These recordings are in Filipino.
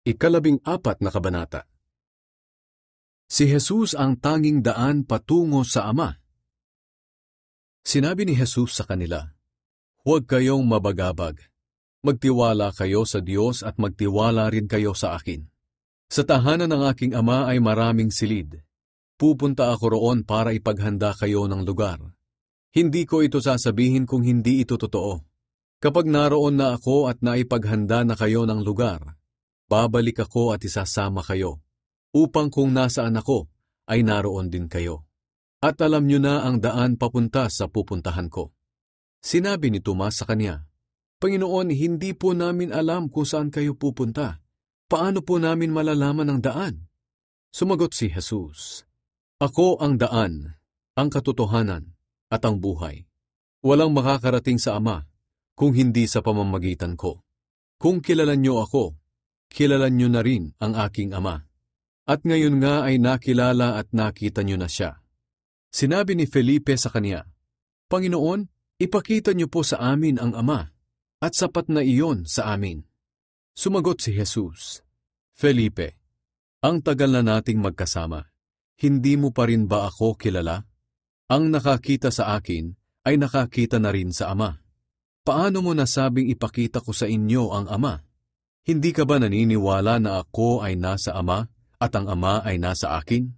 14 na kabanata. Si Jesus ang tanging daan patungo sa Ama. Sinabi ni Jesus sa kanila, "Huwag kayong mabagabag. Magtiwala kayo sa Diyos at magtiwala rin kayo sa akin. Sa tahanan ng aking Ama ay maraming silid. Pupunta ako roon para ipaghanda kayo ng lugar. Hindi ko ito sasabihin kung hindi ito totoo. Kapag naroon na ako at naipaghanda na kayo ng lugar, babalik ako at isasama kayo, upang kung nasaan ako, ay naroon din kayo. At alam nyo na ang daan papunta sa pupuntahan ko." Sinabi ni Tomas sa kanya, "Panginoon, hindi po namin alam kung saan kayo pupunta. Paano po namin malalaman ang daan?" Sumagot si Jesus, "Ako ang daan, ang katotohanan, at ang buhay. Walang makakarating sa Ama kung hindi sa pamamagitan ko. Kung kilala nyo ako, kilala nyo na rin ang aking Ama. At ngayon nga ay nakilala at nakita nyo na siya." Sinabi ni Felipe sa kanya, "Panginoon, ipakita nyo po sa amin ang Ama, at sapat na iyon sa amin." Sumagot si Jesus, "Felipe, ang tagal na nating magkasama. Hindi mo pa rin ba ako kilala? Ang nakakita sa akin ay nakakita na rin sa Ama. Paano mo nasabing ipakita ko sa inyo ang Ama? Hindi ka ba naniniwala na ako ay nasa Ama at ang Ama ay nasa akin?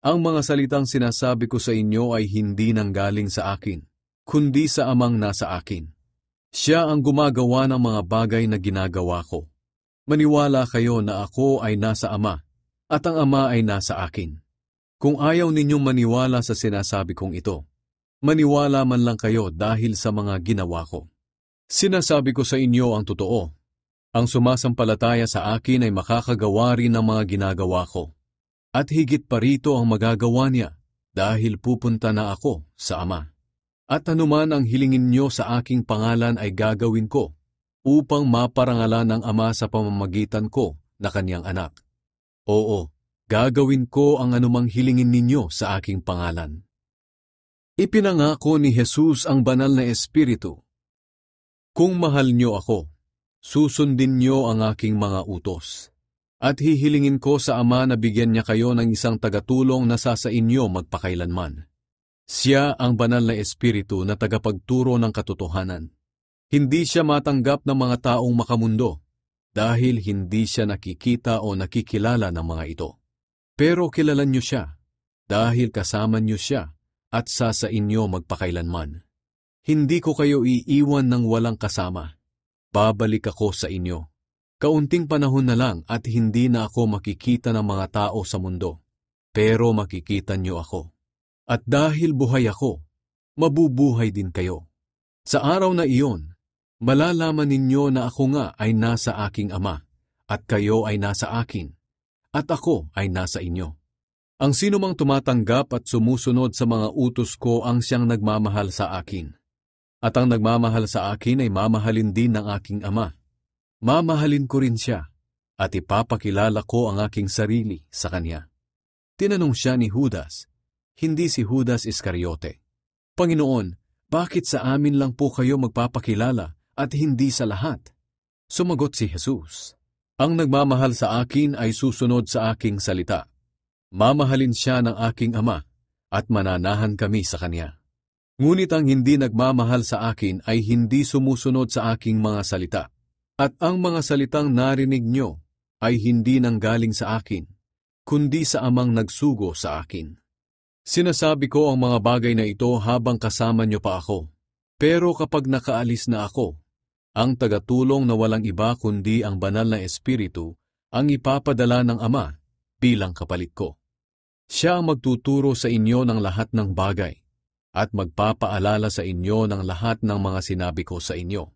Ang mga salitang sinasabi ko sa inyo ay hindi nanggaling sa akin, kundi sa Amang nasa akin. Siya ang gumagawa ng mga bagay na ginagawa ko. Maniwala kayo na ako ay nasa Ama at ang Ama ay nasa akin. Kung ayaw ninyong maniwala sa sinasabi kong ito, maniwala man lang kayo dahil sa mga ginawa ko. Sinasabi ko sa inyo ang totoo. Ang sumasampalataya sa akin ay makakagawa rin ng mga ginagawa ko. At higit pa rito ang magagawa niya dahil pupunta na ako sa Ama. At anuman ang hilingin nyo sa aking pangalan ay gagawin ko upang maparangalan ng Ama sa pamamagitan ko na kanyang anak. Oo, gagawin ko ang anumang hilingin ninyo sa aking pangalan." Ipinangako ni Jesus ang banal na Espiritu. "Kung mahal nyo ako, susundin nyo ang aking mga utos. At hihilingin ko sa Ama na bigyan niya kayo ng isang tagatulong na sa inyo magpakailanman. Siya ang banal na Espiritu na tagapagturo ng katotohanan. Hindi siya matanggap ng mga taong makamundo dahil hindi siya nakikita o nakikilala ng mga ito. Pero kilala nyo siya dahil kasama nyo siya at sa inyo magpakailanman. Hindi ko kayo iiwan ng walang kasama. Babalik ako sa inyo. Kaunting panahon na lang at hindi na ako makikita ng mga tao sa mundo. Pero makikita nyo ako. At dahil buhay ako, mabubuhay din kayo. Sa araw na iyon, malalaman ninyo na ako nga ay nasa aking Ama, at kayo ay nasa akin, at ako ay nasa inyo. Ang sinumang tumatanggap at sumusunod sa mga utos ko ang siyang nagmamahal sa akin. At ang nagmamahal sa akin ay mamahalin din ng aking Ama. Mamahalin ko rin siya, at ipapakilala ko ang aking sarili sa kanya." Tinanong siya ni Judas, hindi si Judas Iscariote, "Panginoon, bakit sa amin lang po kayo magpapakilala at hindi sa lahat?" Sumagot si Jesus, "Ang nagmamahal sa akin ay susunod sa aking salita. Mamahalin siya ng aking Ama, at mananahan kami sa kanya. Ngunit ang hindi nagmamahal sa akin ay hindi sumusunod sa aking mga salita. At ang mga salitang narinig nyo ay hindi nanggaling sa akin, kundi sa Amang nagsugo sa akin. Sinasabi ko ang mga bagay na ito habang kasama nyo pa ako. Pero kapag nakaalis na ako, ang tagatulong na walang iba kundi ang banal na Espiritu ang ipapadala ng Ama bilang kapalit ko. Siya ang magtuturo sa inyo ng lahat ng bagay at magpapaalala sa inyo ng lahat ng mga sinabi ko sa inyo.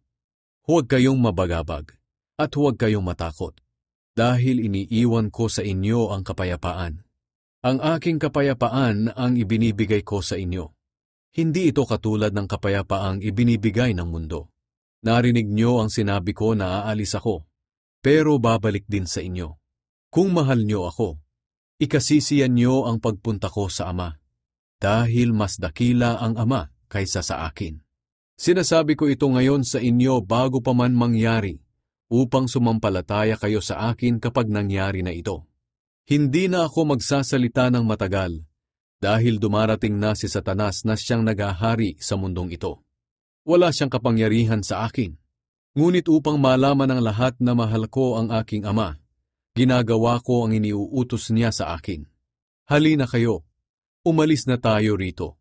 Huwag kayong mabagabag at huwag kayong matakot, dahil iniiwan ko sa inyo ang kapayapaan. Ang aking kapayapaan ang ibinibigay ko sa inyo. Hindi ito katulad ng kapayapaang ibinibigay ng mundo. Narinig nyo ang sinabi ko na aalis ako, pero babalik din sa inyo. Kung mahal nyo ako, ikasisiyan nyo ang pagpunta ko sa Ama, dahil mas dakila ang Ama kaysa sa akin. Sinasabi ko ito ngayon sa inyo bago pa man mangyari, upang sumampalataya kayo sa akin kapag nangyari na ito. Hindi na ako magsasalita ng matagal dahil dumarating na si Satanas na siyang naghahari sa mundong ito. Wala siyang kapangyarihan sa akin. Ngunit upang malaman ng lahat na mahal ko ang aking Ama, ginagawa ko ang iniuutos niya sa akin. Halina kayo, umalis na tayo rito.